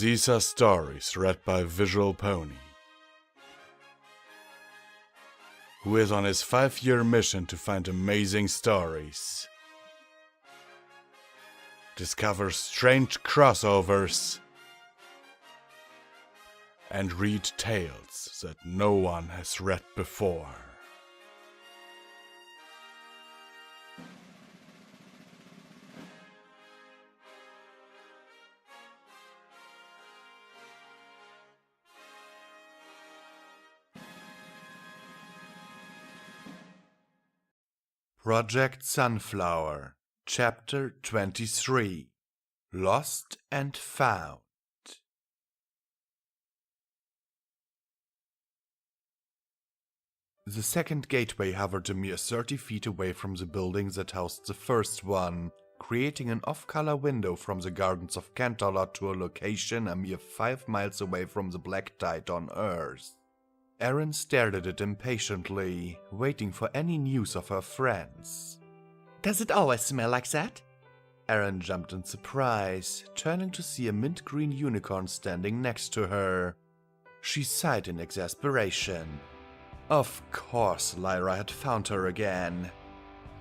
These are stories read by Visual Pony, who is on his 5-year mission to find amazing stories, discover strange crossovers, and read tales that no one has read before. Project Sunflower, Chapter 23, Lost and Found. The second gateway hovered a mere 30 feet away from the building that housed the first one, creating an off-color window from the gardens of Canterlot to a location a mere 5 miles away from the black tide on Earth. Erin stared at it impatiently, waiting for any news of her friends. Does it always smell like that? Erin jumped in surprise, turning to see a mint-green unicorn standing next to her. She sighed in exasperation. Of course Lyra had found her again.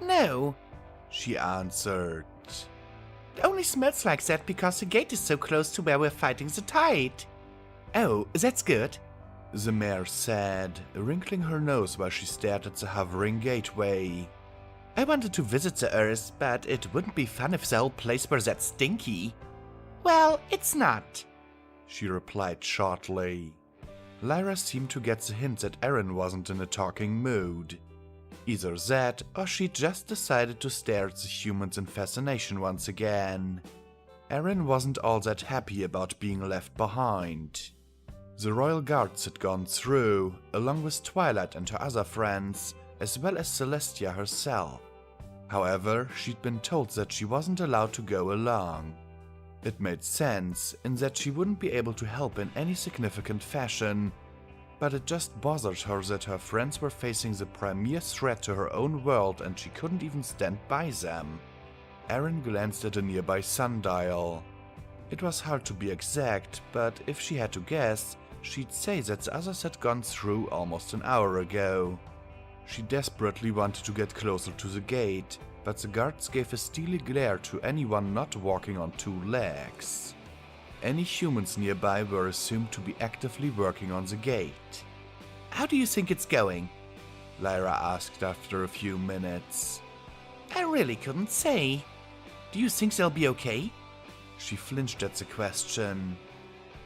No, she answered. It only smells like that because the gate is so close to where we're fighting the tide. Oh, that's good, the mare said, wrinkling her nose while she stared at the hovering gateway. I wanted to visit the Earth, but it wouldn't be fun if the whole place were that stinky. Well, it's not, she replied shortly. Lyra seemed to get the hint that Erin wasn't in a talking mood. Either that, or she just decided to stare at the humans in fascination once again. Erin wasn't all that happy about being left behind. The royal guards had gone through, along with Twilight and her other friends, as well as Celestia herself. However, she'd been told that she wasn't allowed to go along. It made sense, in that she wouldn't be able to help in any significant fashion, but it just bothered her that her friends were facing the premier threat to her own world and she couldn't even stand by them. Erin glanced at a nearby sundial. It was hard to be exact, but if she had to guess, she'd say that the others had gone through almost an hour ago. She desperately wanted to get closer to the gate, but the guards gave a steely glare to anyone not walking on 2 legs. Any humans nearby were assumed to be actively working on the gate. How do you think it's going? Lyra asked after a few minutes. I really couldn't say. Do you think they'll be okay? She flinched at the question.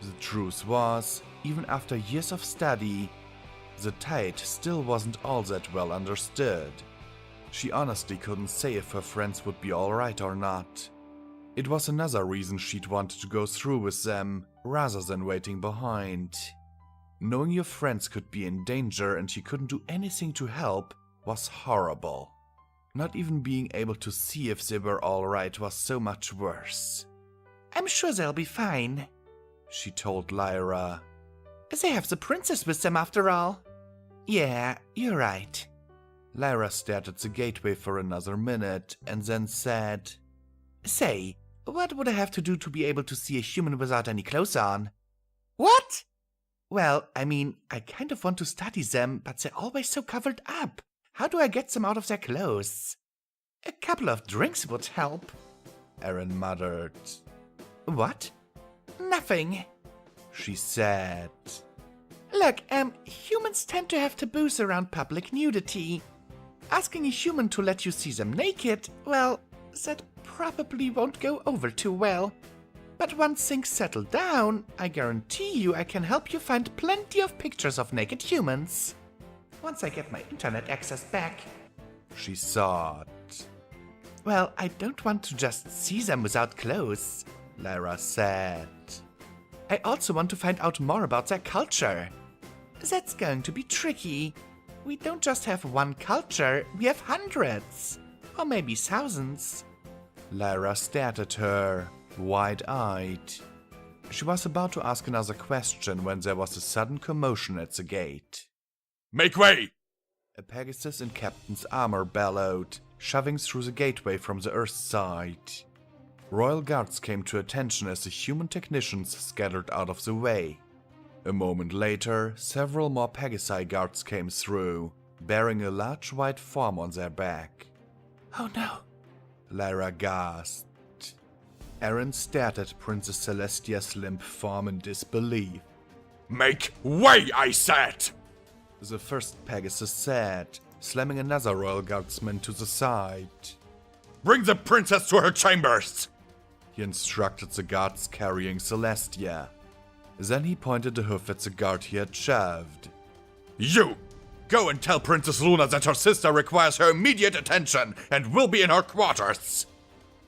The truth was, even after years of study, the tide still wasn't all that well understood. She honestly couldn't say if her friends would be alright or not. It was another reason she'd wanted to go through with them, rather than waiting behind. Knowing your friends could be in danger and you couldn't do anything to help was horrible. Not even being able to see if they were alright was so much worse. I'm sure they'll be fine, she told Lyra. They have the princess with them after all. Yeah, you're right. Lyra stared at the gateway for another minute and then said, Say, what would I have to do to be able to see a human without any clothes on? What? Well, I mean, I kind of want to study them, but they're always so covered up. How do I get them out of their clothes? A couple of drinks would help, Erin muttered. What? Nothing, she said. Look, humans tend to have taboos around public nudity. Asking a human to let you see them naked, well, that probably won't go over too well. But once things settle down, I guarantee you I can help you find plenty of pictures of naked humans. Once I get my internet access back, she thought. Well, I don't want to just see them without clothes, Lyra said. I also want to find out more about their culture. That's going to be tricky. We don't just have one culture, we have hundreds. Or maybe thousands. Lyra stared at her, wide-eyed. She was about to ask another question when there was a sudden commotion at the gate. Make way! A Pegasus in captain's armor bellowed, shoving through the gateway from the earth side. Royal guards came to attention as the human technicians scattered out of the way. A moment later, several more Pegasi guards came through, bearing a large white form on their back. Oh no, Lyra gasped. Aaron stared at Princess Celestia's limp form in disbelief. "Make way, I said!" the first Pegasus said, slamming another royal guardsman to the side. "Bring the princess to her chambers!" he instructed the guards carrying Celestia. Then he pointed a hoof at the guard he had shoved. "You! Go and tell Princess Luna that her sister requires her immediate attention and will be in her quarters!"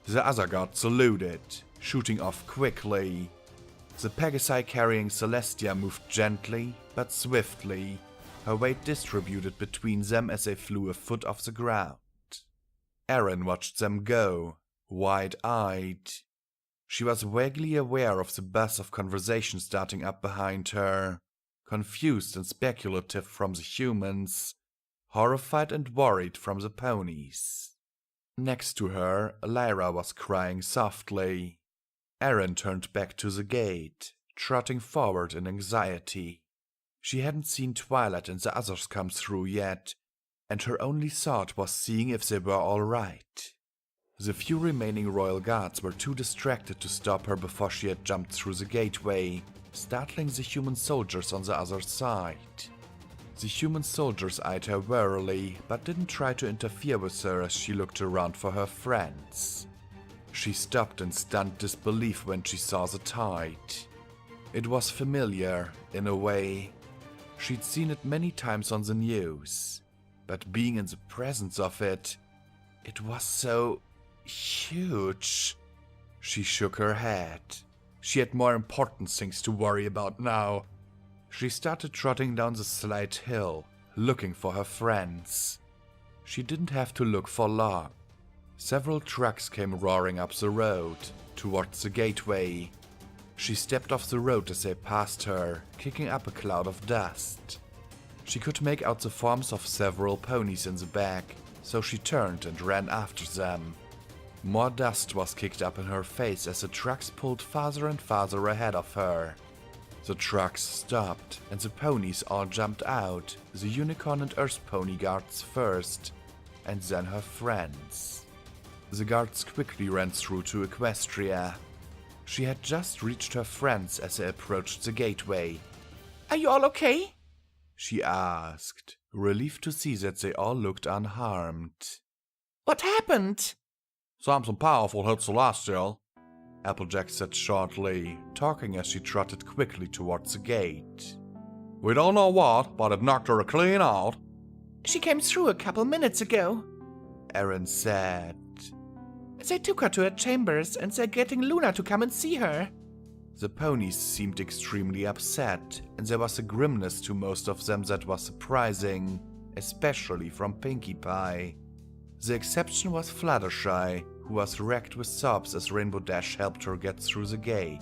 The other guard saluted, shooting off quickly. The Pegasi carrying Celestia moved gently but swiftly, her weight distributed between them as they flew a foot off the ground. Aaron watched them go, wide-eyed. She was vaguely aware of the buzz of conversation starting up behind her, confused and speculative from the humans, horrified and worried from the ponies. Next to her, Lyra was crying softly. Aaron turned back to the gate, trotting forward in anxiety. She hadn't seen Twilight and the others come through yet, and her only thought was seeing if they were all right. The few remaining royal guards were too distracted to stop her before she had jumped through the gateway, startling the human soldiers on the other side. The human soldiers eyed her warily, but didn't try to interfere with her as she looked around for her friends. She stopped in stunned disbelief when she saw the tide. It was familiar, in a way. She'd seen it many times on the news, but being in the presence of it, it was so huge. She shook her head. She had more important things to worry about now. She started trotting down the slight hill, looking for her friends. She didn't have to look for long. Several trucks came roaring up the road, towards the gateway. She stepped off the road as they passed her, kicking up a cloud of dust. She could make out the forms of several ponies in the back, so she turned and ran after them. More dust was kicked up in her face as the trucks pulled farther and farther ahead of her. The trucks stopped, and the ponies all jumped out, the unicorn and earth pony guards first, and then her friends. The guards quickly ran through to Equestria. She had just reached her friends as they approached the gateway. Are you all okay? She asked, relieved to see that they all looked unharmed. What happened? Something powerful hit Celestia, Applejack said shortly, talking as she trotted quickly towards the gate. We don't know what, but it knocked her clean out. She came through a couple minutes ago, Aaron said. They took her to her chambers and they're getting Luna to come and see her. The ponies seemed extremely upset, and there was a grimness to most of them that was surprising, especially from Pinkie Pie. The exception was Fluttershy, who was wrecked with sobs as Rainbow Dash helped her get through the gate.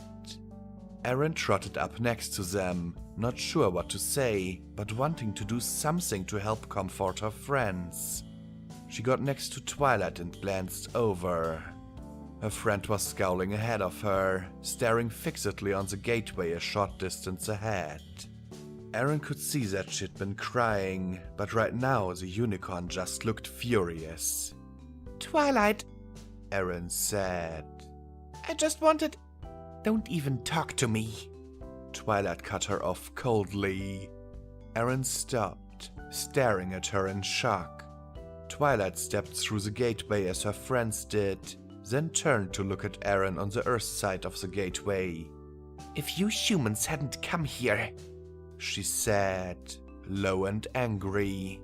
Aaron trotted up next to them, not sure what to say, but wanting to do something to help comfort her friends. She got next to Twilight and glanced over. Her friend was scowling ahead of her, staring fixedly on the gateway a short distance ahead. Aaron could see that she'd been crying, but right now the unicorn just looked furious. Twilight, Aaron said. I just wanted... Don't even talk to me. Twilight cut her off coldly. Aaron stopped, staring at her in shock. Twilight stepped through the gateway as her friends did, then turned to look at Aaron on the earth side of the gateway. If you humans hadn't come here, she said, low and angry,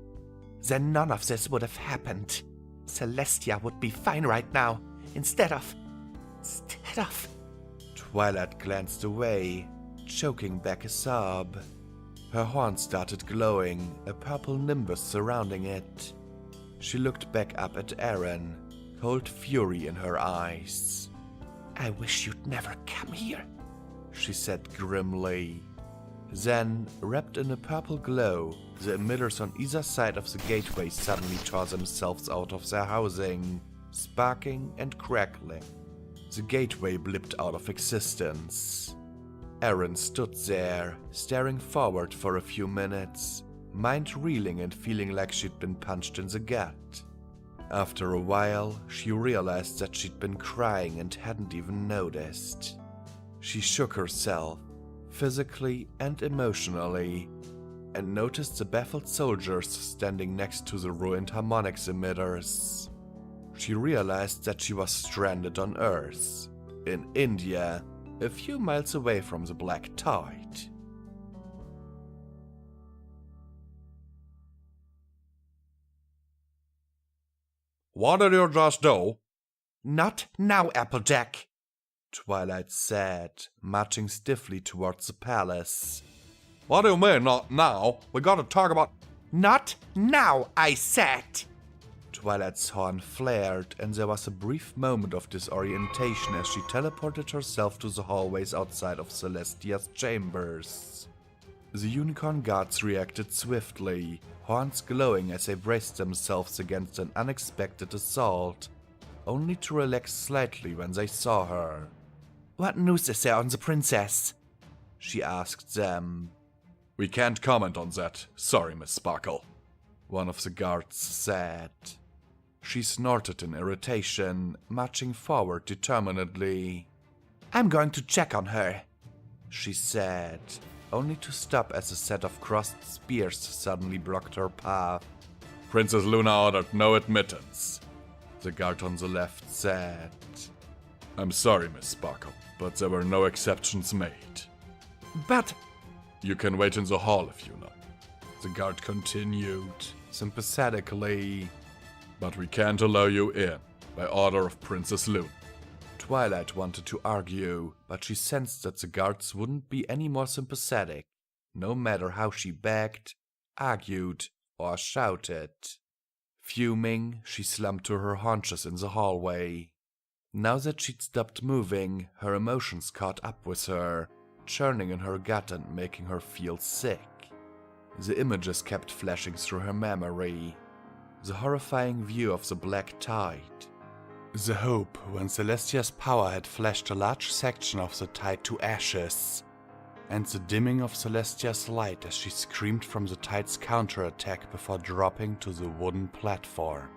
then none of this would have happened. Celestia would be fine right now, instead of... Twilight glanced away, choking back a sob. Her horn started glowing, a purple nimbus surrounding it. She looked back up at Aaron, cold fury in her eyes. I wish you'd never come here, she said grimly. Then, wrapped in a purple glow, the emitters on either side of the gateway suddenly tore themselves out of their housing, sparking and crackling. The gateway blipped out of existence. Erin stood there, staring forward for a few minutes, mind reeling and feeling like she'd been punched in the gut. After a while, she realized that she'd been crying and hadn't even noticed. She shook herself, physically and emotionally, and noticed the baffled soldiers standing next to the ruined harmonics emitters. She realized that she was stranded on Earth, in India, a few miles away from the Black Tide. What did you just do? Not now, Applejack, Twilight said, marching stiffly towards the palace. What do you mean, not now? We gotta talk about... Not now, I said. Twilight's horn flared, and there was a brief moment of disorientation as she teleported herself to the hallways outside of Celestia's chambers. The unicorn guards reacted swiftly, horns glowing as they braced themselves against an unexpected assault, only to relax slightly when they saw her. What news is there on the princess? She asked them. We can't comment on that. Sorry, Miss Sparkle, one of the guards said. She snorted in irritation, marching forward determinedly. I'm going to check on her, she said, only to stop as a set of crossed spears suddenly blocked her path. Princess Luna ordered no admittance, the guard on the left said. I'm sorry, Miss Sparkle, but there were no exceptions made. But... You can wait in the hall if you know, the guard continued, sympathetically. But we can't allow you in, by order of Princess Luna. Twilight wanted to argue, but she sensed that the guards wouldn't be any more sympathetic, no matter how she begged, argued, or shouted. Fuming, she slumped to her haunches in the hallway. Now that she'd stopped moving, her emotions caught up with her, churning in her gut and making her feel sick. The images kept flashing through her memory. The horrifying view of the Black Tide. The hope when Celestia's power had flashed a large section of the tide to ashes. And the dimming of Celestia's light as she screamed from the tide's counterattack before dropping to the wooden platform.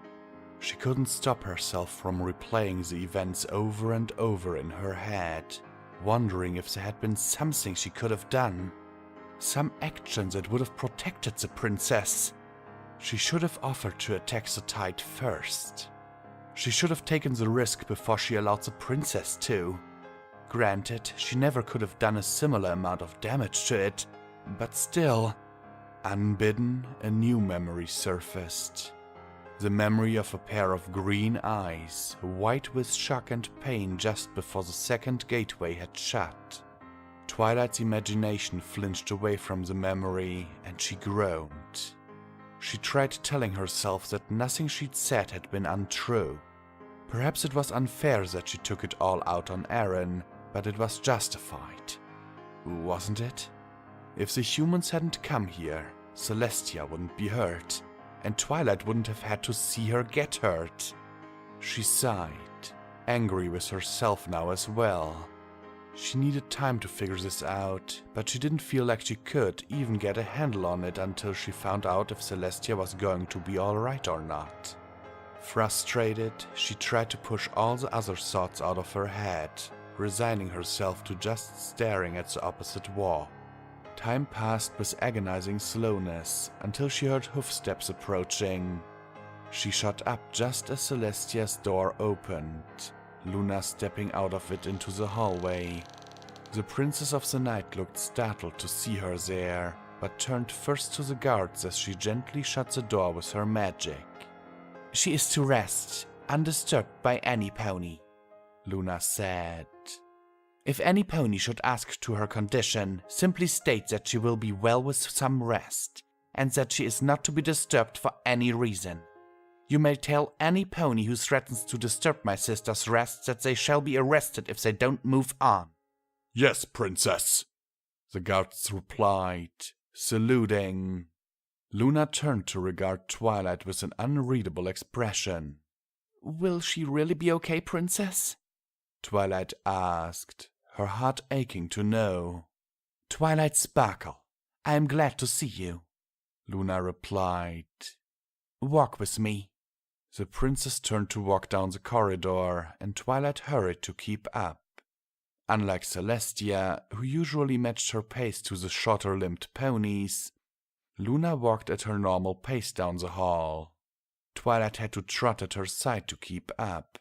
She couldn't stop herself from replaying the events over and over in her head, wondering if there had been something she could have done. Some action that would have protected the princess. She should have offered to attack the tide first. She should have taken the risk before she allowed the princess to. Granted, she never could have done a similar amount of damage to it, but still. Unbidden, a new memory surfaced. The memory of a pair of green eyes, white with shock and pain just before the second gateway had shut. Twilight's imagination flinched away from the memory, and she groaned. She tried telling herself that nothing she'd said had been untrue. Perhaps it was unfair that she took it all out on Erin, but it was justified. Wasn't it? If the humans hadn't come here, Celestia wouldn't be hurt, and Twilight wouldn't have had to see her get hurt. She sighed, angry with herself now as well. She needed time to figure this out, but she didn't feel like she could even get a handle on it until she found out if Celestia was going to be alright or not. Frustrated, she tried to push all the other thoughts out of her head, resigning herself to just staring at the opposite wall. Time passed with agonizing slowness until she heard hoofsteps approaching. She shot up just as Celestia's door opened, Luna stepping out of it into the hallway. The Princess of the Night looked startled to see her there, but turned first to the guards as she gently shut the door with her magic. She is to rest, undisturbed by any pony, Luna said. If any pony should ask to her condition, simply state that she will be well with some rest, and that she is not to be disturbed for any reason. You may tell any pony who threatens to disturb my sister's rest that they shall be arrested if they don't move on. Yes, Princess, the guards replied, saluting. Luna turned to regard Twilight with an unreadable expression. Will she really be okay, Princess? Twilight asked, her heart aching to know. "Twilight Sparkle, I am glad to see you," Luna replied. "Walk with me." The princess turned to walk down the corridor, and Twilight hurried to keep up. Unlike Celestia, who usually matched her pace to the shorter-limbed ponies, Luna walked at her normal pace down the hall. Twilight had to trot at her side to keep up.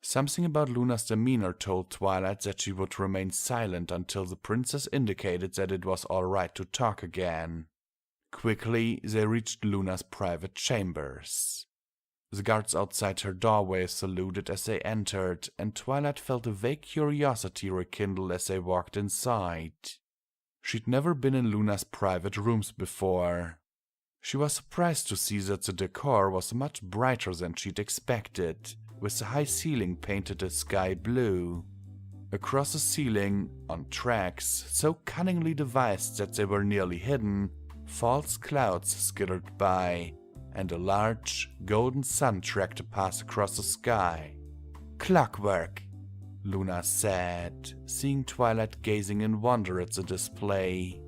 Something about Luna's demeanor told Twilight that she would remain silent until the princess indicated that it was all right to talk again. Quickly, they reached Luna's private chambers. The guards outside her doorway saluted as they entered, and Twilight felt a vague curiosity rekindle as they walked inside. She'd never been in Luna's private rooms before. She was surprised to see that the decor was much brighter than she'd expected, with the high ceiling painted a sky blue. Across the ceiling, on tracks, so cunningly devised that they were nearly hidden, false clouds skittered by, and a large, golden sun tracked a path across the sky. "Clockwork," Luna said, seeing Twilight gazing in wonder at the display.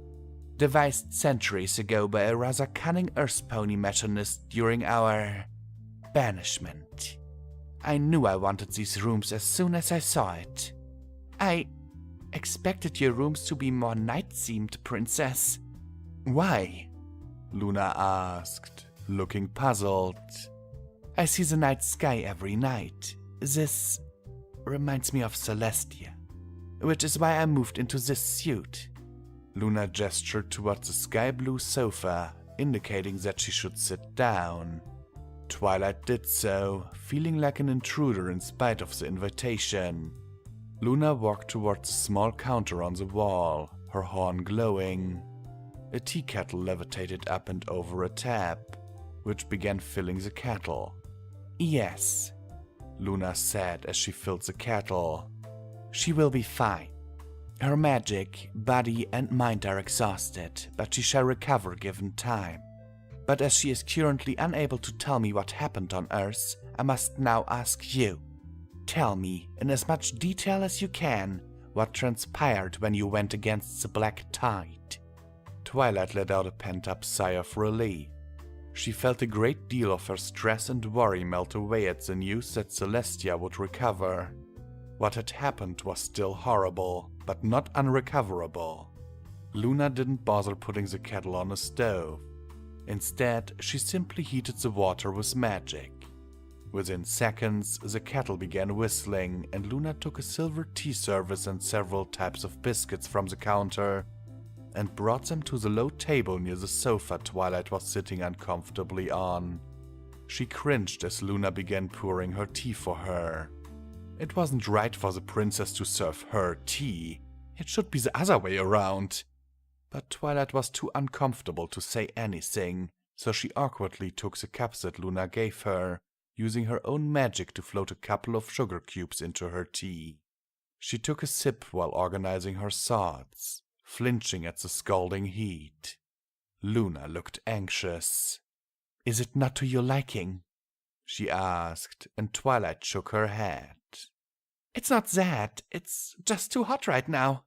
"Devised centuries ago by a rather cunning earth pony machinist during our banishment. I knew I wanted these rooms as soon as I saw it. I expected your rooms to be more night-themed, Princess." "Why?" Luna asked, looking puzzled. "I see the night sky every night. This reminds me of Celestia, which is why I moved into this suit." Luna gestured towards the sky blue sofa, indicating that she should sit down. Twilight did so, feeling like an intruder in spite of the invitation. Luna walked towards a small counter on the wall, her horn glowing. A tea kettle levitated up and over a tap, which began filling the kettle. "Yes," Luna said as she filled the kettle. "She will be fine. Her magic, body and mind are exhausted, but she shall recover given time. But as she is currently unable to tell me what happened on Earth, I must now ask you. Tell me, in as much detail as you can, what transpired when you went against the Black Tide." Twilight let out a pent-up sigh of relief. She felt a great deal of her stress and worry melt away at the news that Celestia would recover. What had happened was still horrible, but not unrecoverable. Luna didn't bother putting the kettle on a stove. Instead, she simply heated the water with magic. Within seconds, the kettle began whistling, and Luna took a silver tea service and several types of biscuits from the counter and brought them to the low table near the sofa Twilight was sitting uncomfortably on. She cringed as Luna began pouring her tea for her. It wasn't right for the princess to serve her tea. It should be the other way around. But Twilight was too uncomfortable to say anything, so she awkwardly took the cups that Luna gave her, using her own magic to float a couple of sugar cubes into her tea. She took a sip while organizing her thoughts, flinching at the scalding heat. Luna looked anxious. "Is it not to your liking?" she asked, and Twilight shook her head. "It's not that, it's just too hot right now."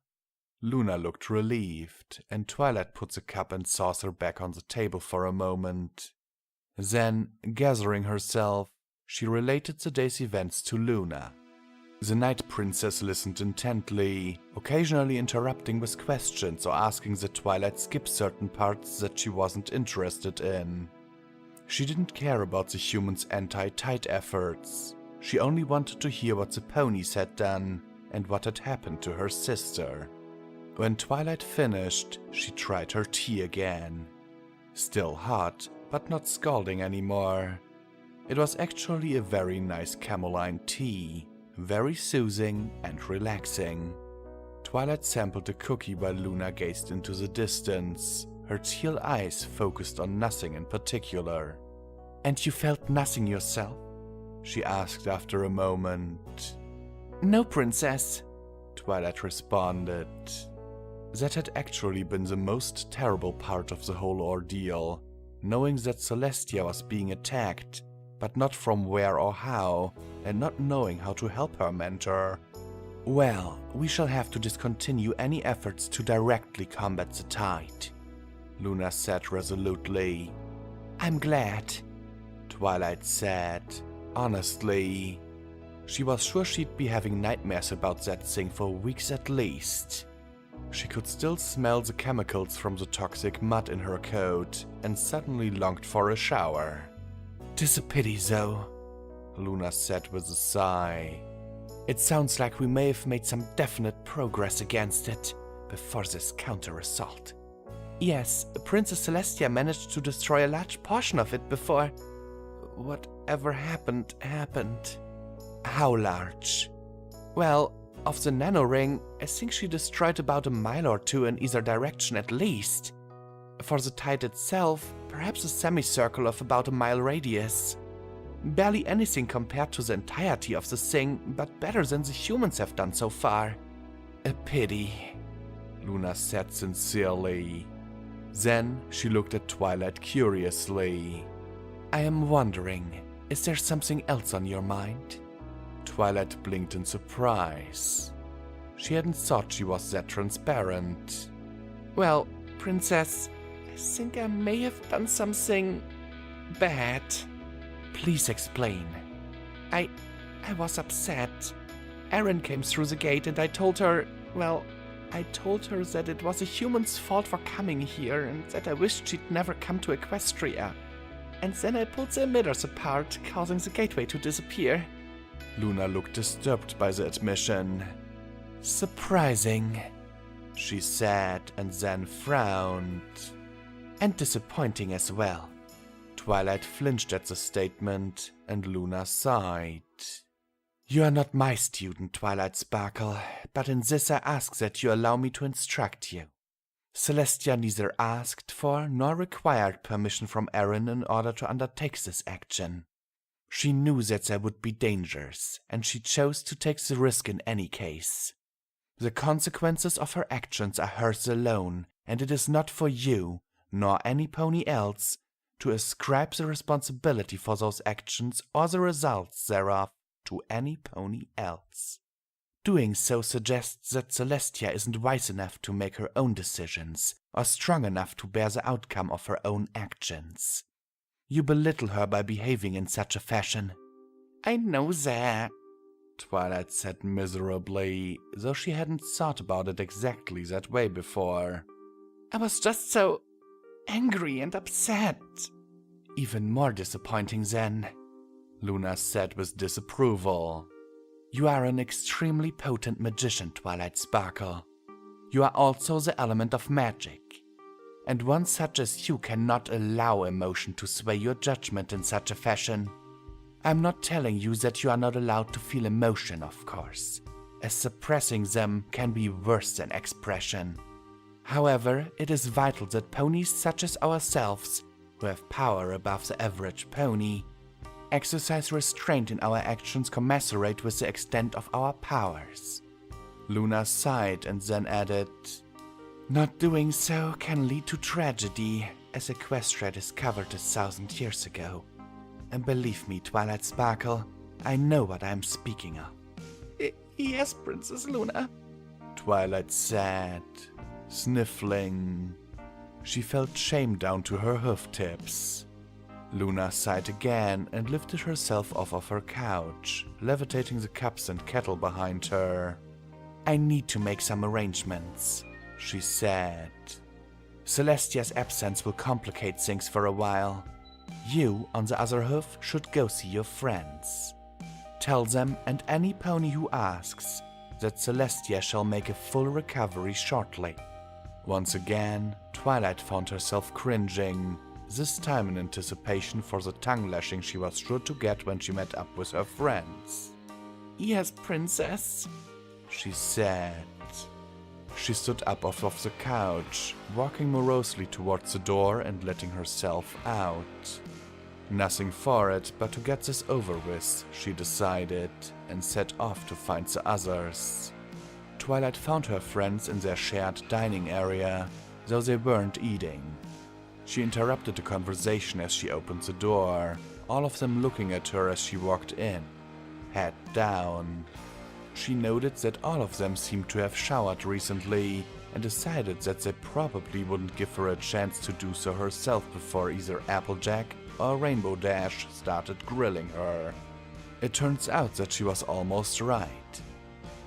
Luna looked relieved, and Twilight put the cup and saucer back on the table for a moment. Then, gathering herself, she related the day's events to Luna. The Night Princess listened intently, occasionally interrupting with questions or asking that Twilight skip certain parts that she wasn't interested in. She didn't care about the humans' anti-tide efforts. She only wanted to hear what the ponies had done and what had happened to her sister. When Twilight finished, she tried her tea again. Still hot, but not scalding anymore. It was actually a very nice cameline tea, very soothing and relaxing. Twilight sampled a cookie while Luna gazed into the distance, her teal eyes focused on nothing in particular. "And you felt nothing yourself?" she asked after a moment. "No, Princess," Twilight responded. That had actually been the most terrible part of the whole ordeal, knowing that Celestia was being attacked, but not from where or how, and not knowing how to help her mentor. Well, we shall have to discontinue any efforts to directly combat the tide, Luna said resolutely. I'm glad, Twilight said. Honestly, she was sure she'd be having nightmares about that thing for weeks at least. She could still smell the chemicals from the toxic mud in her coat and suddenly longed for a shower. "'Tis a pity, though," Luna said with a sigh. "It sounds like we may have made some definite progress against it before this counter-assault." "Yes, Princess Celestia managed to destroy a large portion of it before whatever happened. How large?" "Well, of the nanoring, I think she destroyed about a mile or two in either direction at least. For the tide itself, perhaps a semicircle of about a mile radius. Barely anything compared to the entirety of the thing, but better than the humans have done so far." "A pity," Luna said sincerely. Then she looked at Twilight curiously. "I am wondering, is there something else on your mind?" Twilight blinked in surprise. She hadn't thought she was that transparent. "Well, Princess, I think I may have done something bad." "Please explain." I was upset. Erin came through the gate and I told her that it was a human's fault for coming here and that I wished she'd never come to Equestria. And then I pulled the emitters apart, causing the gateway to disappear." Luna looked disturbed by the admission. "Surprising," she said, and then frowned. "And disappointing as well." Twilight flinched at the statement, and Luna sighed. "You are not my student, Twilight Sparkle, but in this I ask that you allow me to instruct you. Celestia neither asked for nor required permission from Erin in order to undertake this action. She knew that there would be dangers, and she chose to take the risk in any case. The consequences of her actions are hers alone, and it is not for you, nor any pony else, to ascribe the responsibility for those actions or the results thereof to any pony else. Doing so suggests that Celestia isn't wise enough to make her own decisions, or strong enough to bear the outcome of her own actions. You belittle her by behaving in such a fashion." "I know that," Twilight said miserably, though she hadn't thought about it exactly that way before. "I was just so angry and upset." "Even more disappointing then," Luna said with disapproval. "You are an extremely potent magician, Twilight Sparkle. You are also the element of magic. And one such as you cannot allow emotion to sway your judgment in such a fashion. I'm not telling you that you are not allowed to feel emotion, of course, as suppressing them can be worse than expression. However, it is vital that ponies such as ourselves, who have power above the average pony, exercise restraint in our actions commensurate with the extent of our powers." Luna sighed and then added, "Not doing so can lead to tragedy, as Equestria discovered 1,000 years ago. And believe me, Twilight Sparkle, I know what I am speaking of." "Yes, Princess Luna," Twilight said, sniffling. She felt shame down to her hoof tips. Luna sighed again and lifted herself off of her couch, levitating the cups and kettle behind her. "I need to make some arrangements," she said. "Celestia's absence will complicate things for a while. You, on the other hoof, should go see your friends. Tell them, and any pony who asks, that Celestia shall make a full recovery shortly." Once again, Twilight found herself cringing, this time in anticipation for the tongue-lashing she was sure to get when she met up with her friends. "Yes, Princess," she said. She stood up off of the couch, walking morosely towards the door and letting herself out. Nothing for it but to get this over with, she decided, and set off to find the others. Twilight found her friends in their shared dining area, though they weren't eating. She interrupted the conversation as she opened the door, all of them looking at her as she walked in, head down. She noted that all of them seemed to have showered recently and decided that they probably wouldn't give her a chance to do so herself before either Applejack or Rainbow Dash started grilling her. It turns out that she was almost right.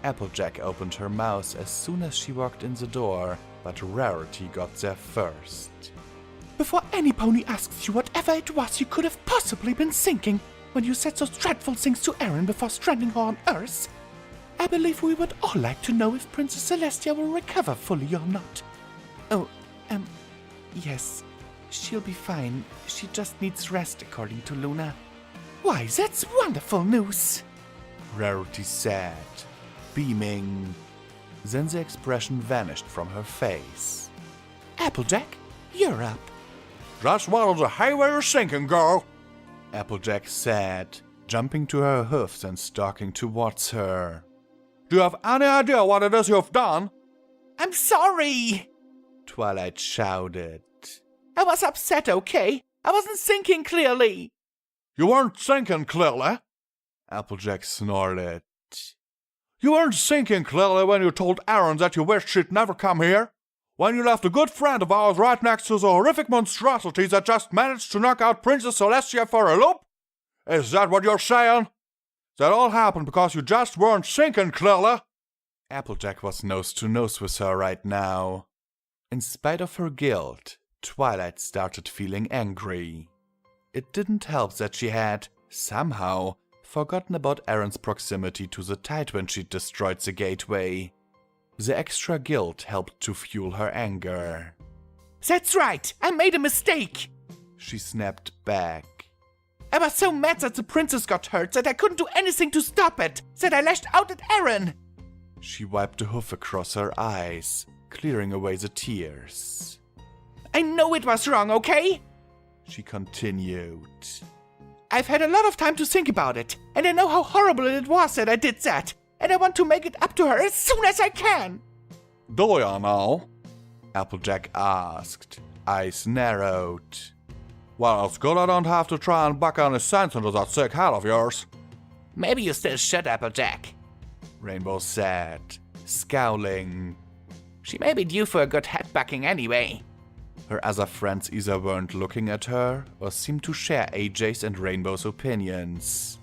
Applejack opened her mouth as soon as she walked in the door, but Rarity got there first. Before any pony asks you whatever it was you could have possibly been thinking when you said those dreadful things to Aaron before stranding her on Earth, I believe we would all like to know if Princess Celestia will recover fully or not. Oh, yes, she'll be fine. She just needs rest, according to Luna. Why, that's wonderful news, Rarity said, beaming. Then the expression vanished from her face. Applejack, you're up. Just wanted to hey where you're sinking, girl. Applejack said, jumping to her hoofs and stalking towards her. Do you have any idea what it is you've done? I'm sorry, Twilight shouted. I was upset, okay? I wasn't thinking clearly. You weren't thinking clearly. Applejack snorted. You weren't thinking clearly when you told Aaron that you wished she'd never come here. When you left a good friend of ours right next to the horrific monstrosity that just managed to knock out Princess Celestia for a loop? Is that what you're saying? That all happened because you just weren't thinking clearly? Applejack was nose to nose with her right now. In spite of her guilt, Twilight started feeling angry. It didn't help that she had, somehow, forgotten about Aaron's proximity to the tide when she'd destroyed the gateway. The extra guilt helped to fuel her anger. That's right, I made a mistake, she snapped back. I was so mad that the princess got hurt that I couldn't do anything to stop it, that I lashed out at Aaron. She wiped a hoof across her eyes, clearing away the tears. I know it was wrong, okay? She continued. I've had a lot of time to think about it, and I know how horrible it was that I did that, and I want to make it up to her as soon as I can. Do you now? Applejack asked, eyes narrowed. Well, it's good I don't have to try and buck any sense into that sick head of yours. Maybe you still should, Applejack, Rainbow said, scowling. She may be due for a good head bucking anyway. Her other friends either weren't looking at her or seemed to share AJ's and Rainbow's opinions.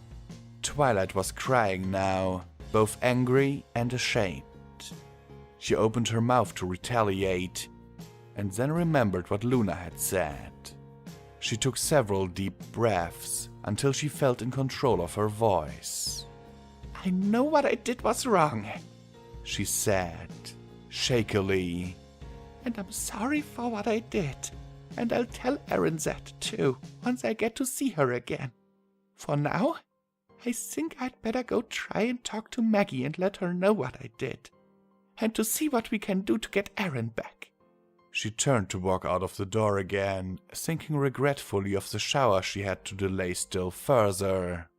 Twilight was crying now, both angry and ashamed. She opened her mouth to retaliate, and then remembered what Luna had said. She took several deep breaths until she felt in control of her voice. I know what I did was wrong, she said, shakily. And I'm sorry for what I did. And I'll tell Erin that too, once I get to see her again. For now, I think I'd better go try and talk to Maggie and let her know what I did. And to see what we can do to get Erin back. She turned to walk out of the door again, thinking regretfully of the shower she had to delay still further.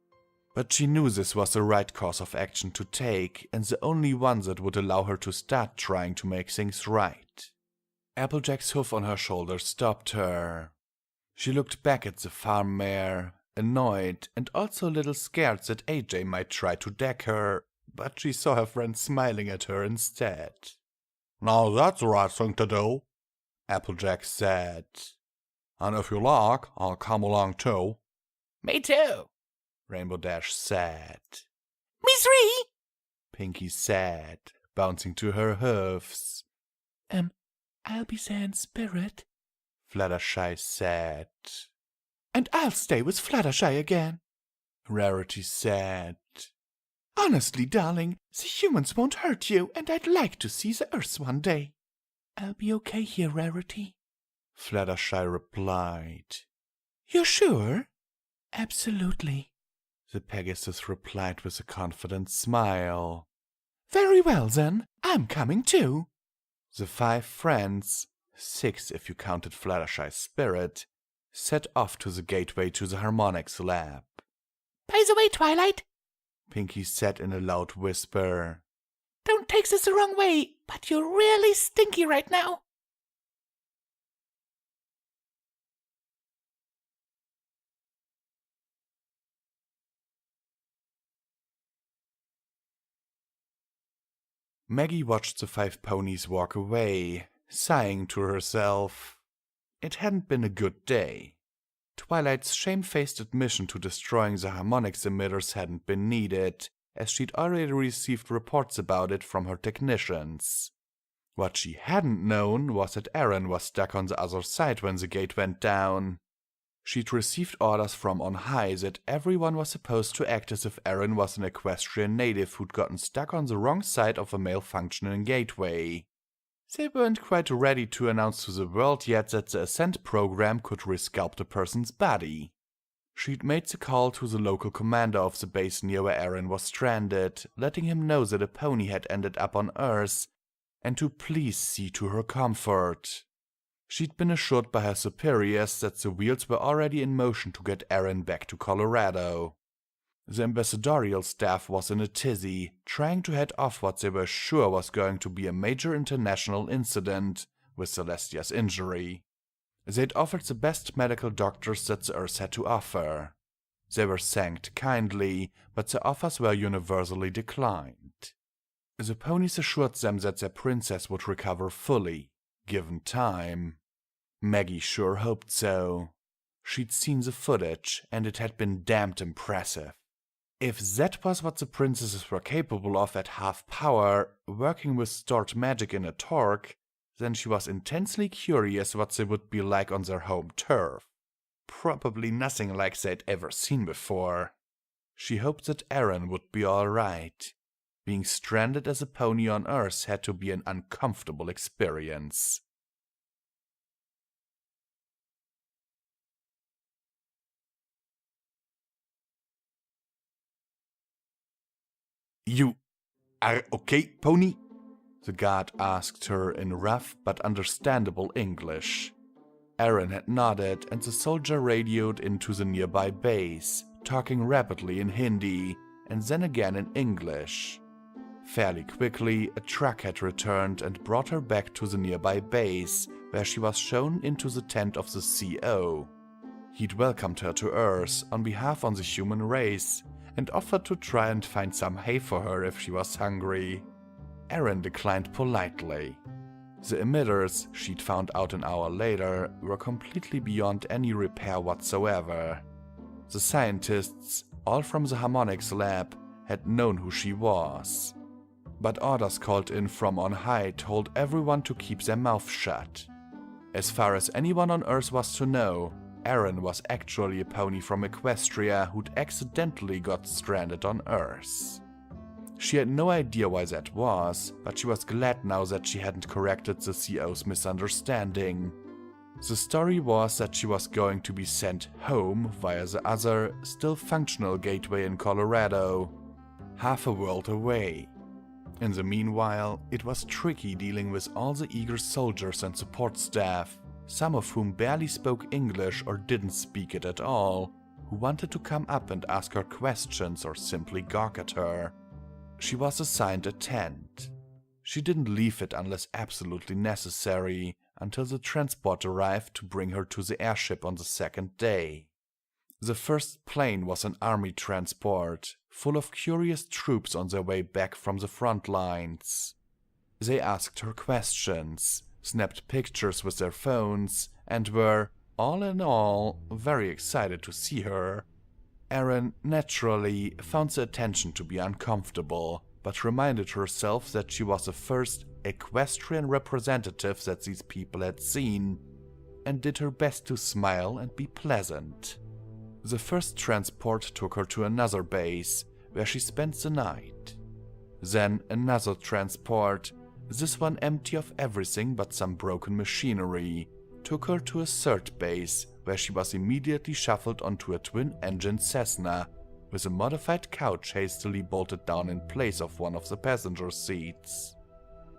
But she knew this was the right course of action to take, and the only one that would allow her to start trying to make things right. Applejack's hoof on her shoulder stopped her. She looked back at the farm mare, annoyed and also a little scared that AJ might try to deck her, but she saw her friend smiling at her instead. Now that's the right thing to do, Applejack said. And if you like, I'll come along too. Me too, Rainbow Dash said. Me three, Pinkie said, bouncing to her hoofs. I'll be there in spirit, Fluttershy said. And I'll stay with Fluttershy again, Rarity said. Honestly, darling, the humans won't hurt you, and I'd like to see the Earth one day. I'll be okay here, Rarity, Fluttershy replied. You're sure? Absolutely, the Pegasus replied with a confident smile. Very well, then. I'm coming too. The 5 friends, 6 if you counted Fluttershy's spirit, set off to the gateway to the harmonics lab. By the way, Twilight, Pinkie said in a loud whisper. Don't take this the wrong way, but you're really stinky right now. Maggie watched the 5 ponies walk away, sighing to herself. It hadn't been a good day. Twilight's shamefaced admission to destroying the harmonics emitters hadn't been needed, as she'd already received reports about it from her technicians. What she hadn't known was that Aaron was stuck on the other side when the gate went down. She'd received orders from on high that everyone was supposed to act as if Aaron was an equestrian native who'd gotten stuck on the wrong side of a malfunctioning gateway. They weren't quite ready to announce to the world yet that the Ascent program could resculpt a person's body. She'd made the call to the local commander of the base near where Aaron was stranded, letting him know that a pony had ended up on Earth, and to please see to her comfort. She'd been assured by her superiors that the wheels were already in motion to get Aaron back to Colorado. The ambassadorial staff was in a tizzy, trying to head off what they were sure was going to be a major international incident with Celestia's injury. They'd offered the best medical doctors that the Earth had to offer. They were thanked kindly, but the offers were universally declined. The ponies assured them that their princess would recover fully, given time. Maggie sure hoped so. She'd seen the footage, and it had been damned impressive. If that was what the princesses were capable of at half power, working with stored magic in a torque, then she was intensely curious what they would be like on their home turf. Probably nothing like they'd ever seen before. She hoped that Aaron would be alright. Being stranded as a pony on Earth had to be an uncomfortable experience. You are okay, Pony? The guard asked her in rough but understandable English. Aaron had nodded, and the soldier radioed into the nearby base, talking rapidly in Hindi, and then again in English. Fairly quickly, a truck had returned and brought her back to the nearby base, where she was shown into the tent of the CO. He'd welcomed her to Earth on behalf of the human race, and offered to try and find some hay for her if she was hungry. Aaron declined politely. The emitters, she'd found out an hour later, were completely beyond any repair whatsoever. The scientists, all from the harmonics lab, had known who she was. But orders called in from on high told everyone to keep their mouth shut. As far as anyone on Earth was to know, Aaron was actually a pony from Equestria who'd accidentally got stranded on Earth. She had no idea why that was, but she was glad now that she hadn't corrected the CO's misunderstanding. The story was that she was going to be sent home via the other, still functional gateway in Colorado, half a world away. In the meanwhile, it was tricky dealing with all the eager soldiers and support staff, some of whom barely spoke English or didn't speak it at all, who wanted to come up and ask her questions or simply gawk at her. She was assigned a tent. She didn't leave it unless absolutely necessary, until the transport arrived to bring her to the airship on the second day. The first plane was an army transport, full of curious troops on their way back from the front lines. They asked her questions, snapped pictures with their phones, and were, all in all, very excited to see her. Aaron, naturally, found the attention to be uncomfortable, but reminded herself that she was the first equestrian representative that these people had seen, and did her best to smile and be pleasant. The first transport took her to another base, where she spent the night. Then another transport, this one empty of everything but some broken machinery, took her to a third base, where she was immediately shuffled onto a twin-engine Cessna, with a modified couch hastily bolted down in place of one of the passenger seats.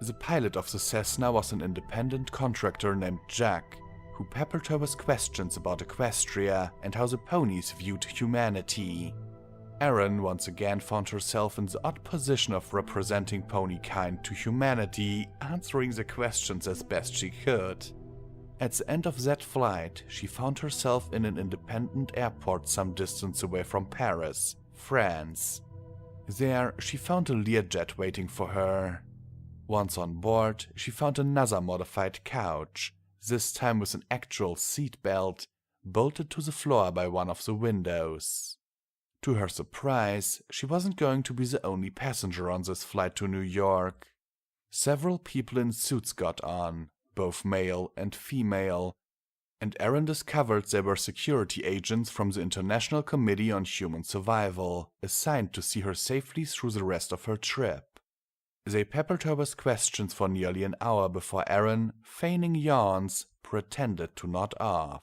The pilot of the Cessna was an independent contractor named Jack, who peppered her with questions about Equestria and how the ponies viewed humanity. Aaron once again found herself in the odd position of representing ponykind to humanity, answering the questions as best she could. At the end of that flight, she found herself in an independent airport some distance away from Paris, France. There, she found a Learjet waiting for her. Once on board, she found another modified couch, this time with an actual seat belt, bolted to the floor by one of the windows. To her surprise, she wasn't going to be the only passenger on this flight to New York. Several people in suits got on, both male and female, and Erin discovered they were security agents from the International Committee on Human Survival, assigned to see her safely through the rest of her trip. They peppered her with questions for nearly an hour before Erin, feigning yawns, pretended to nod off.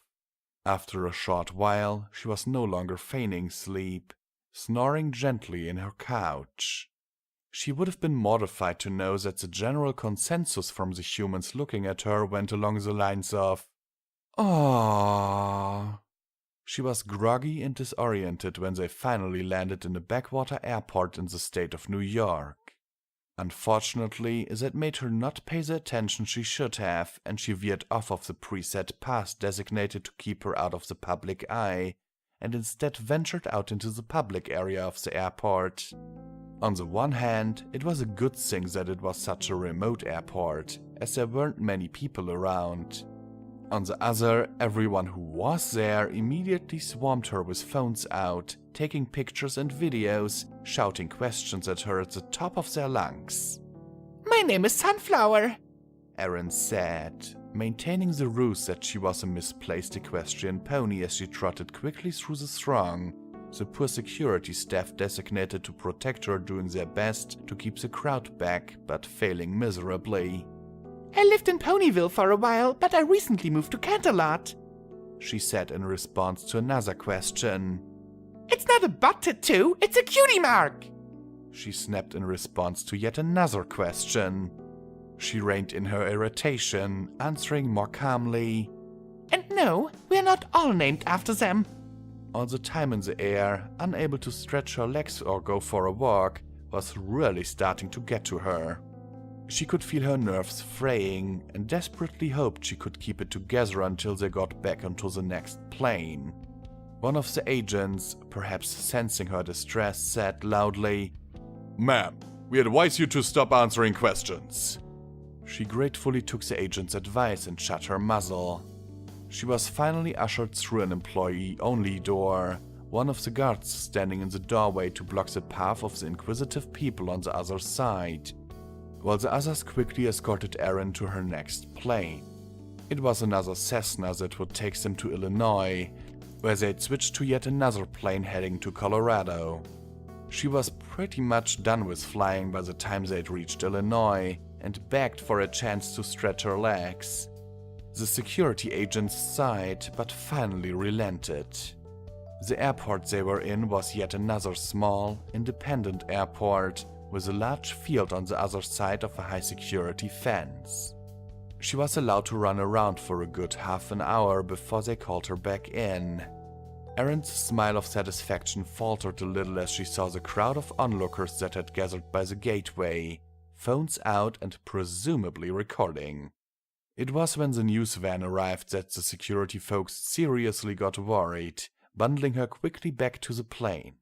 After a short while, she was no longer feigning sleep, snoring gently in her couch. She would have been mortified to know that the general consensus from the humans looking at her went along the lines of, "Aww." She was groggy and disoriented when they finally landed in a backwater airport in the state of New York. Unfortunately, that made her not pay the attention she should have, and she veered off of the preset path designated to keep her out of the public eye, and instead ventured out into the public area of the airport. On the one hand, it was a good thing that it was such a remote airport, as there weren't many people around. On the other, everyone who was there immediately swarmed her with phones out, taking pictures and videos, shouting questions at her at the top of their lungs. "My name is Sunflower," Erin said, maintaining the ruse that she was a misplaced equestrian pony as she trotted quickly through the throng, the poor security staff designated to protect her doing their best to keep the crowd back, but failing miserably. "I lived in Ponyville for a while, but I recently moved to Canterlot," she said in response to another question. "It's not a butt tattoo, it's a cutie mark," she snapped in response to yet another question. She reined in her irritation, answering more calmly, "And no, we're not all named after them." All the time in the air, unable to stretch her legs or go for a walk, was really starting to get to her. She could feel her nerves fraying and desperately hoped she could keep it together until they got back onto the next plane. One of the agents, perhaps sensing her distress, said loudly, "Ma'am, we advise you to stop answering questions." She gratefully took the agent's advice and shut her muzzle. She was finally ushered through an employee-only door, one of the guards standing in the doorway to block the path of the inquisitive people on the other side, while the others quickly escorted Erin to her next plane. It was another Cessna that would take them to Illinois, where they'd switch to yet another plane heading to Colorado. She was pretty much done with flying by the time they'd reached Illinois, and begged for a chance to stretch her legs. The security agents sighed, but finally relented. The airport they were in was yet another small, independent airport, with a large field on the other side of a high-security fence. She was allowed to run around for a good half an hour before they called her back in. Erin's smile of satisfaction faltered a little as she saw the crowd of onlookers that had gathered by the gateway, phones out and presumably recording. It was when the news van arrived that the security folks seriously got worried, bundling her quickly back to the plane.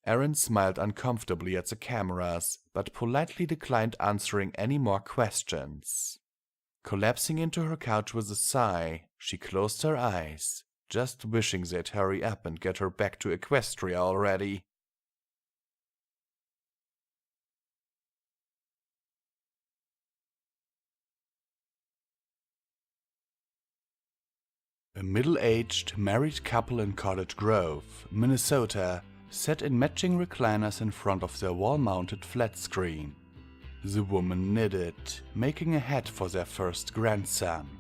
Erin smiled uncomfortably at the cameras, but politely declined answering any more questions. Collapsing into her couch with a sigh, she closed her eyes, just wishing they'd hurry up and get her back to Equestria already. A middle-aged, married couple in Cottage Grove, Minnesota, sat in matching recliners in front of their wall-mounted flat screen. The woman knitted, making a hat for their first grandson.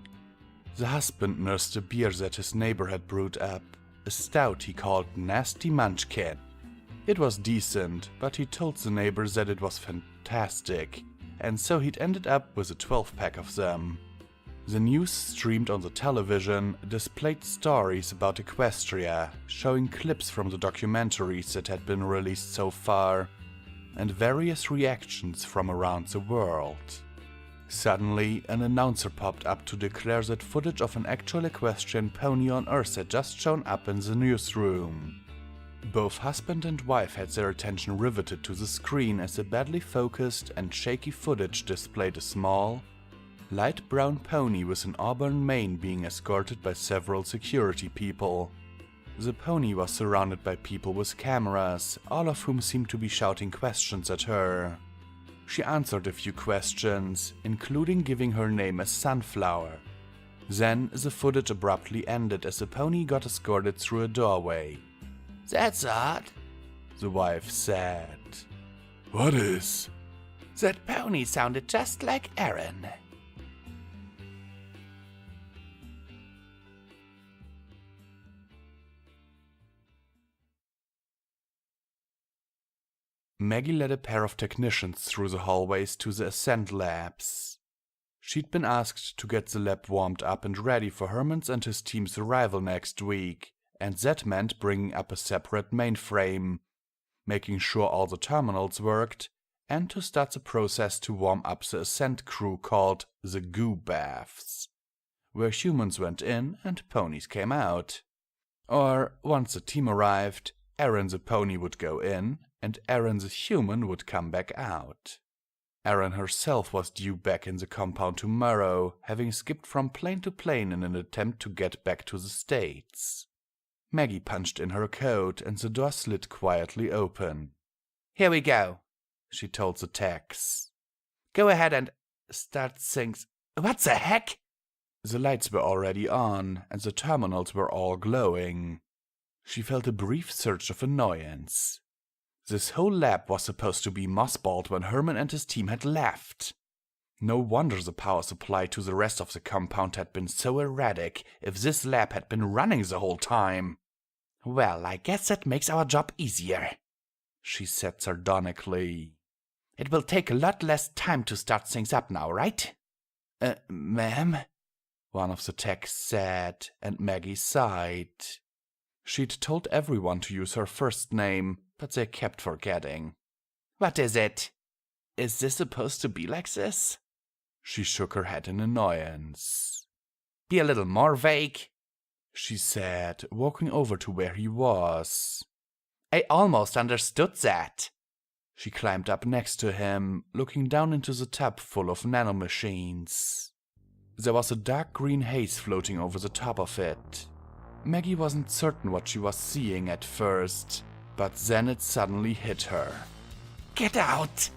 The husband nursed a beer that his neighbor had brewed up, a stout he called Nasty Munchkin. It was decent, but he told the neighbors that it was fantastic, and so he'd ended up with a 12-pack of them. The news streamed on the television displayed stories about Equestria, showing clips from the documentaries that had been released so far, and various reactions from around the world. Suddenly, an announcer popped up to declare that footage of an actual equestrian pony on Earth had just shown up in the newsroom. Both husband and wife had their attention riveted to the screen as the badly focused and shaky footage displayed a small, light brown pony with an auburn mane being escorted by several security people. The pony was surrounded by people with cameras, all of whom seemed to be shouting questions at her. She answered a few questions, including giving her name as Sunflower. Then the footage abruptly ended as the pony got escorted through a doorway. That's odd, the wife said. What is? that pony sounded just like Aaron. Maggie led a pair of technicians through the hallways to the Ascent labs. She'd been asked to get the lab warmed up and ready for Herman's and his team's arrival next week, and that meant bringing up a separate mainframe, making sure all the terminals worked, and to start the process to warm up the Ascent crew called the Goo Baths, where humans went in and ponies came out. Or, once the team arrived, Aaron the pony would go in, and Aaron the human would come back out. Aaron herself was due back in the compound tomorrow, having skipped from plane to plane in an attempt to get back to the States. Maggie punched in her code, and the door slid quietly open. Here we go, she told the techs. Go ahead and start things. What the heck? The lights were already on, and the terminals were all glowing. She felt a brief surge of annoyance. This whole lab was supposed to be mothballed when Herman and his team had left. No wonder the power supply to the rest of the compound had been so erratic if this lab had been running the whole time. Well, I guess that makes our job easier, she said sardonically. It will take a lot less time to start things up now, right? Ma'am? One of the techs said, and Maggie sighed. She'd told everyone to use her first name, but they kept forgetting. What is it? Is this supposed to be like this? She shook her head in annoyance. Be a little more vague, she said, walking over to where he was. I almost understood that. She climbed up next to him, looking down into the tub full of nanomachines. There was a dark green haze floating over the top of it. Maggie wasn't certain what she was seeing at first, but then it suddenly hit her. Get out,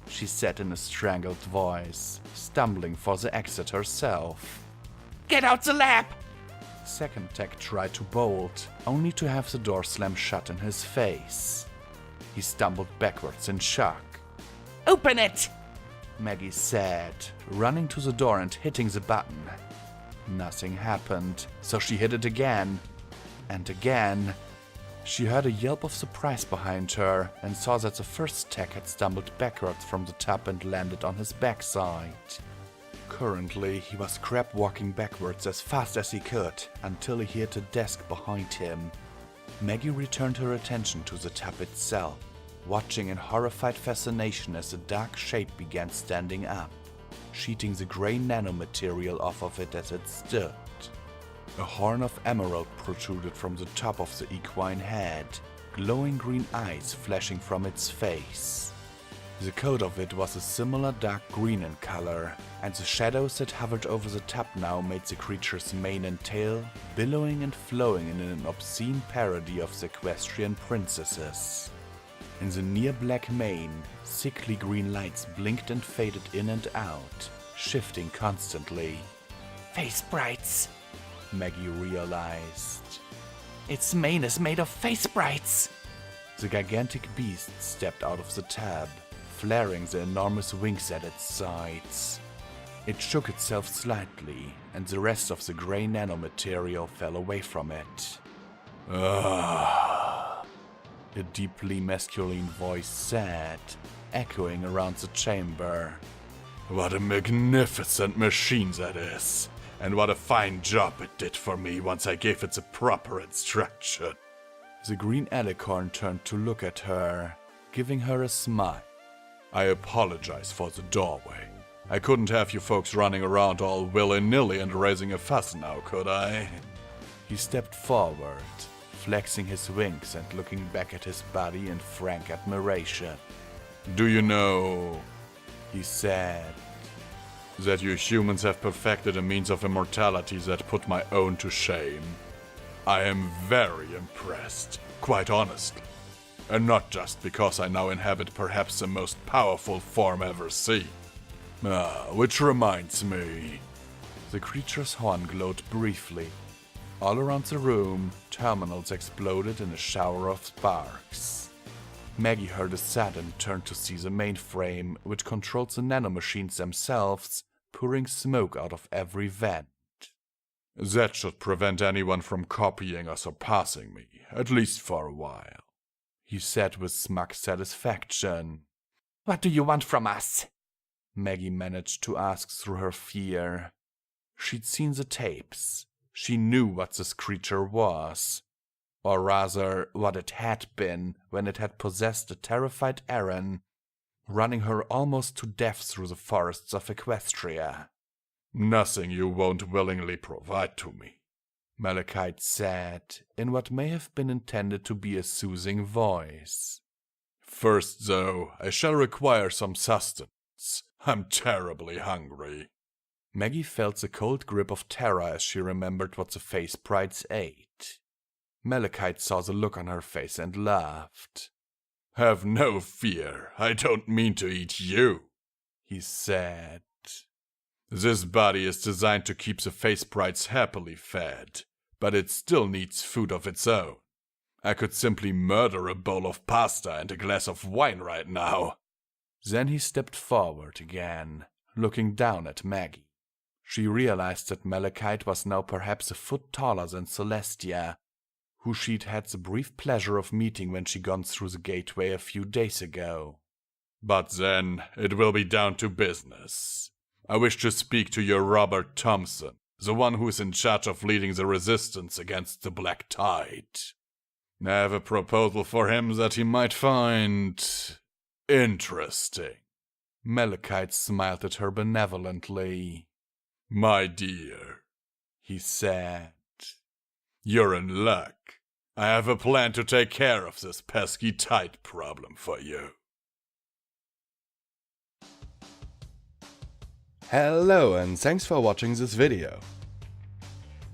she said in a strangled voice, stumbling for the exit herself. Get out the lab! Second tech tried to bolt, only to have the door slam shut in his face. He stumbled backwards in shock. Open it! Maggie said, running to the door and hitting the button. Nothing happened, so she hit it again. And again. She heard a yelp of surprise behind her and saw that the first tech had stumbled backwards from the tub and landed on his backside. Currently, he was crab walking backwards as fast as he could until he hit a desk behind him. Maggie returned her attention to the tub itself, watching in horrified fascination as the dark shape began standing up, sheeting the grey nanomaterial off of it as it stood. A horn of emerald protruded from the top of the equine head, glowing green eyes flashing from its face. The coat of it was a similar dark green in color, and the shadows that hovered over the tub now made the creature's mane and tail billowing and flowing in an obscene parody of the equestrian princesses. In the near-black mane, sickly green lights blinked and faded in and out, shifting constantly. Face sprites, Maggie realized. Its mane is made of face sprites. The gigantic beast stepped out of the tub, flaring the enormous wings at its sides. It shook itself slightly, and the rest of the grey nanomaterial fell away from it. "Ugh," a deeply masculine voice said, echoing around the chamber. "What a magnificent machine that is, and what a fine job it did for me once I gave it the proper instruction." The green alicorn turned to look at her, giving her a smile. "I apologize for the doorway. I couldn't have you folks running around all willy-nilly and raising a fuss now, could I?" He stepped forward, flexing his wings and looking back at his body in frank admiration. Do you know He said, that you humans have perfected a means of immortality that put my own to shame? I am very impressed, quite honestly. And not just because I now inhabit perhaps the most powerful form ever seen. Which reminds me. The creature's horn glowed briefly. All around the room, terminals exploded in a shower of sparks. Maggie heard a thud and turned to see the mainframe, which controls the nanomachines themselves, pouring smoke out of every vent. That should prevent anyone from copying or surpassing me, at least for a while, he said with smug satisfaction. What do you want from us? Maggie managed to ask through her fear. She'd seen the tapes. She knew what this creature was. Or rather, what it had been when it had possessed a terrified Aaron, running her almost to death through the forests of Equestria. Nothing you won't willingly provide to me, Malachite said, in what may have been intended to be a soothing voice. First, though, I shall require some sustenance. I'm terribly hungry. Maggie felt the cold grip of terror as she remembered what the face sprites ate. Malachite saw the look on her face and laughed. Have no fear, I don't mean to eat you, he said. This body is designed to keep the face sprites happily fed, but it still needs food of its own. I could simply murder a bowl of pasta and a glass of wine right now. Then he stepped forward again, looking down at Maggie. She realized that Malachite was now perhaps a foot taller than Celestia, who she'd had the brief pleasure of meeting when she gone through the gateway a few days ago. But then, it will be down to business. I wish to speak to your Robert Thompson, the one who's in charge of leading the resistance against the Black Tide. I have a proposal for him that he might find interesting. Malachite smiled at her benevolently. My dear, he said, you're in luck. I have a plan to take care of this pesky tide problem for you. Hello and thanks for watching this video.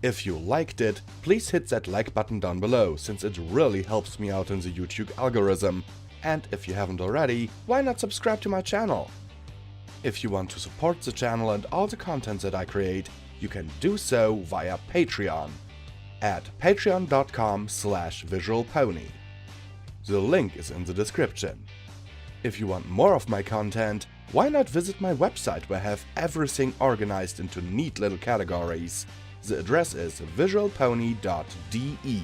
If you liked it, please hit that like button down below, since it really helps me out in the YouTube algorithm. And if you haven't already, why not subscribe to my channel? If you want to support the channel and all the content that I create, you can do so via Patreon at patreon.com/visualpony. The link is in the description. If you want more of my content, why not visit my website where I have everything organized into neat little categories. The address is visualpony.de.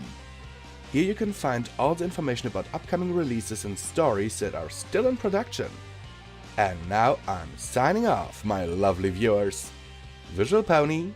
Here you can find all the information about upcoming releases and stories that are still in production. And now I'm signing off, my lovely viewers. Visual Pony,